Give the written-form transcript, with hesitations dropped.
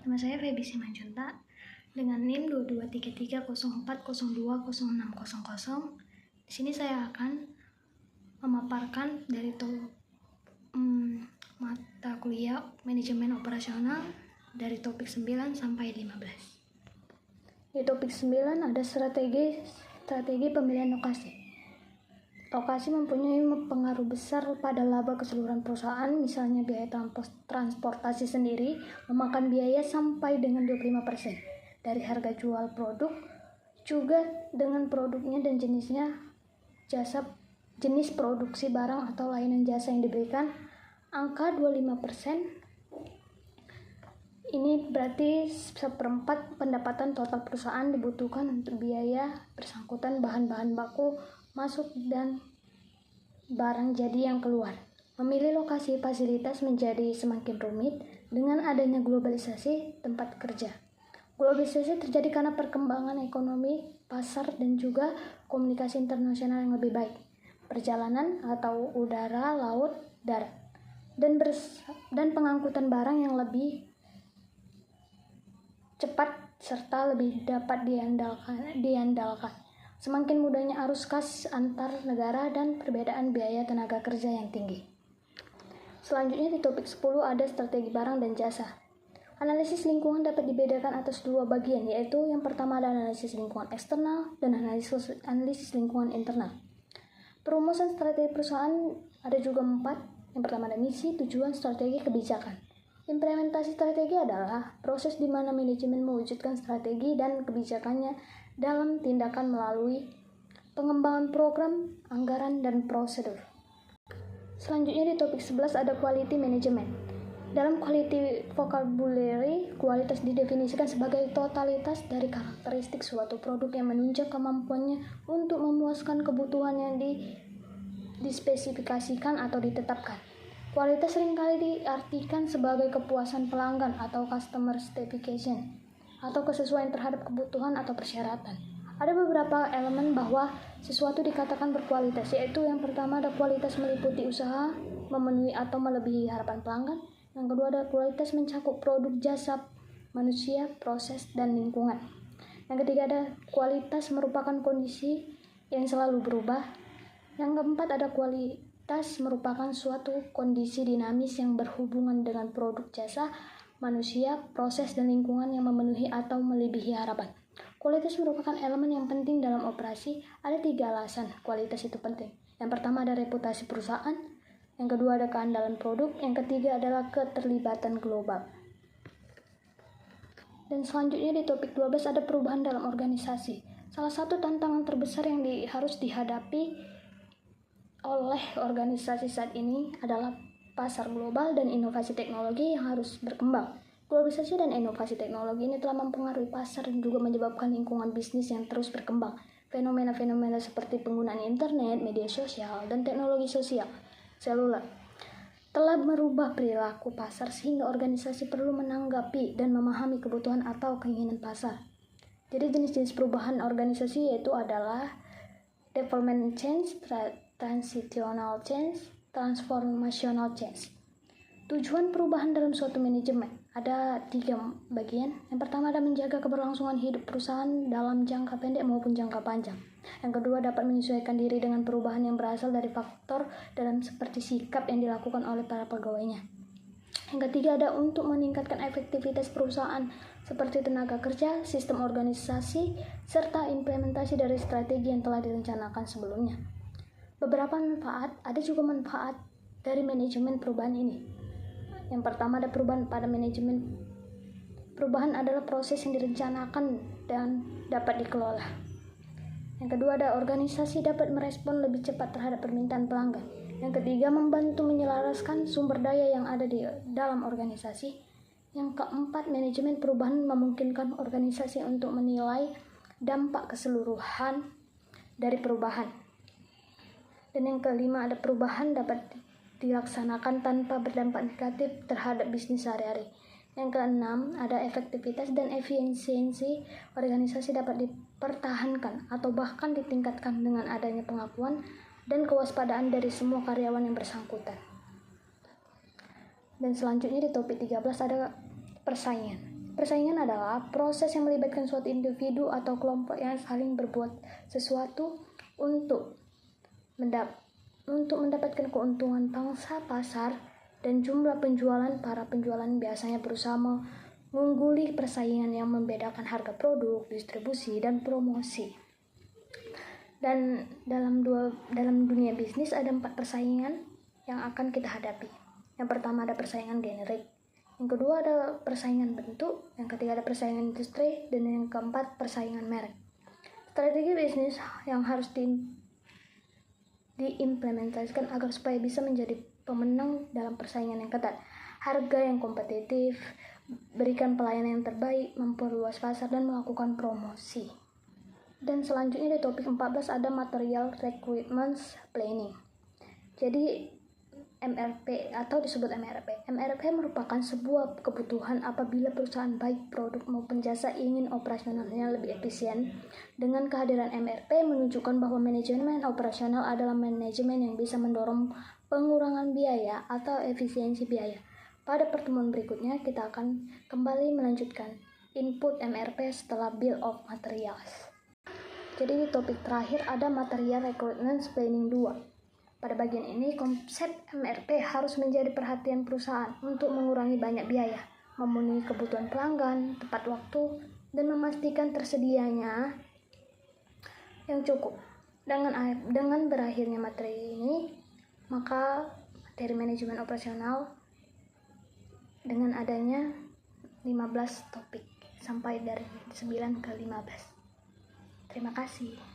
Nama saya Feby Simanjunta dengan NIM 223304020600. Di sini saya akan memaparkan dari mata kuliah manajemen operasional dari topik 9 sampai 15. Di topik 9 ada strategi pemilihan lokasi. Lokasi mempunyai pengaruh besar pada laba keseluruhan perusahaan, misalnya biaya transportasi sendiri memakan biaya sampai dengan 25% dari harga jual produk, juga dengan produknya dan jenisnya, jenis produksi barang atau layanan jasa yang diberikan. Angka 25% ini berarti 1/4 pendapatan total perusahaan dibutuhkan untuk biaya bersangkutan bahan-bahan baku masuk dan barang jadi yang keluar. Memilih lokasi fasilitas menjadi semakin rumit dengan adanya globalisasi tempat kerja. Globalisasi terjadi karena perkembangan ekonomi, pasar, dan juga komunikasi internasional yang lebih baik. Perjalanan atau udara, laut, darat, dan pengangkutan barang yang lebih cepat serta lebih dapat diandalkan. Semakin mudahnya arus kas antar negara dan perbedaan biaya tenaga kerja yang tinggi. Selanjutnya di topik 10 ada strategi barang dan jasa. Analisis lingkungan dapat dibedakan atas 2 bagian, yaitu yang pertama ada analisis lingkungan eksternal dan analisis lingkungan internal. Perumusan strategi perusahaan ada juga 4. Yang pertama ada misi, tujuan, strategi, kebijakan. Implementasi strategi adalah proses di mana manajemen mewujudkan strategi dan kebijakannya dalam tindakan melalui pengembangan program, anggaran, dan prosedur. Selanjutnya di topik 11 ada quality management. Dalam quality vocabulary, kualitas didefinisikan sebagai totalitas dari karakteristik suatu produk yang menunjang kemampuannya untuk memuaskan kebutuhan yang dispesifikasikan atau ditetapkan. Kualitas seringkali diartikan sebagai kepuasan pelanggan atau customer satisfaction, atau kesesuaian terhadap kebutuhan atau persyaratan. Ada beberapa elemen bahwa sesuatu dikatakan berkualitas, yaitu yang pertama ada kualitas meliputi usaha, memenuhi atau melebihi harapan pelanggan. Yang kedua ada kualitas mencakup produk, jasa, manusia, proses, dan lingkungan. Yang ketiga ada kualitas merupakan kondisi yang selalu berubah. Yang keempat ada kualitas merupakan suatu kondisi dinamis yang berhubungan dengan produk, jasa, manusia, proses, dan lingkungan yang memenuhi atau melebihi harapan. Kualitas merupakan elemen yang penting dalam operasi. Ada 3 alasan kualitas itu penting. Yang pertama ada reputasi perusahaan, yang kedua ada keandalan produk, yang ketiga adalah keterlibatan global. Dan selanjutnya di topik 12 ada perubahan dalam organisasi. Salah satu tantangan terbesar yang harus dihadapi oleh organisasi saat ini adalah pasar global dan inovasi teknologi yang harus berkembang. Globalisasi dan inovasi teknologi ini telah mempengaruhi pasar dan juga menyebabkan lingkungan bisnis yang terus berkembang. Fenomena-fenomena seperti penggunaan internet, media sosial, dan teknologi sosial seluler telah merubah perilaku pasar sehingga organisasi perlu menanggapi dan memahami kebutuhan atau keinginan pasar. Jadi jenis-jenis perubahan organisasi yaitu adalah development change, transitional change, transformational change. Tujuan perubahan dalam suatu manajemen ada 3 bagian. Yang pertama ada menjaga keberlangsungan hidup perusahaan dalam jangka pendek maupun jangka panjang. Yang kedua dapat menyesuaikan diri dengan perubahan yang berasal dari faktor dalam seperti sikap yang dilakukan oleh para pegawainya. Yang ketiga ada untuk meningkatkan efektivitas perusahaan seperti tenaga kerja, sistem organisasi, serta implementasi dari strategi yang telah direncanakan sebelumnya. Beberapa manfaat, ada juga manfaat dari manajemen perubahan ini. Yang pertama ada perubahan pada manajemen. Perubahan adalah proses yang direncanakan dan dapat dikelola. Yang kedua ada organisasi dapat merespon lebih cepat terhadap permintaan pelanggan. Yang ketiga membantu menyelaraskan sumber daya yang ada di dalam organisasi. Yang keempat manajemen perubahan memungkinkan organisasi untuk menilai dampak keseluruhan dari perubahan. Dan yang kelima ada perubahan dapat dilaksanakan tanpa berdampak negatif terhadap bisnis sehari-hari. Yang keenam ada efektivitas dan efisiensi organisasi dapat dipertahankan atau bahkan ditingkatkan dengan adanya pengakuan dan kewaspadaan dari semua karyawan yang bersangkutan. Dan selanjutnya di topik 13 ada persaingan. Persaingan adalah proses yang melibatkan suatu individu atau kelompok yang saling berbuat sesuatu untuk mendapatkan keuntungan pangsa pasar dan jumlah penjualan. Para penjualan biasanya berusaha mengungguli persaingan yang membedakan harga produk, distribusi, dan promosi. Dan dalam dunia bisnis ada 4 persaingan yang akan kita hadapi. Yang pertama ada persaingan generik, yang kedua ada persaingan bentuk, yang ketiga ada persaingan industri, dan yang keempat persaingan merek. Strategi bisnis yang harus diimplementasikan agar supaya bisa menjadi pemenang dalam persaingan yang ketat: harga yang kompetitif, berikan pelayanan yang terbaik, memperluas pasar, dan melakukan promosi. Dan selanjutnya di topik 14 ada material requirement planning. Jadi MRP atau disebut MRP. MRP merupakan sebuah kebutuhan apabila perusahaan baik produk maupun jasa ingin operasionalnya lebih efisien. Dengan kehadiran MRP menunjukkan bahwa manajemen operasional adalah manajemen yang bisa mendorong pengurangan biaya atau efisiensi biaya. Pada pertemuan berikutnya kita akan kembali melanjutkan input MRP setelah Bill of Materials. Jadi di topik terakhir ada Material Requirement Planning 2. Pada bagian ini, konsep MRP harus menjadi perhatian perusahaan untuk mengurangi banyak biaya, memenuhi kebutuhan pelanggan tepat waktu, dan memastikan tersedianya yang cukup. Dengan berakhirnya materi ini, maka materi manajemen operasional dengan adanya 15 topik sampai dari 9 ke 15. Terima kasih.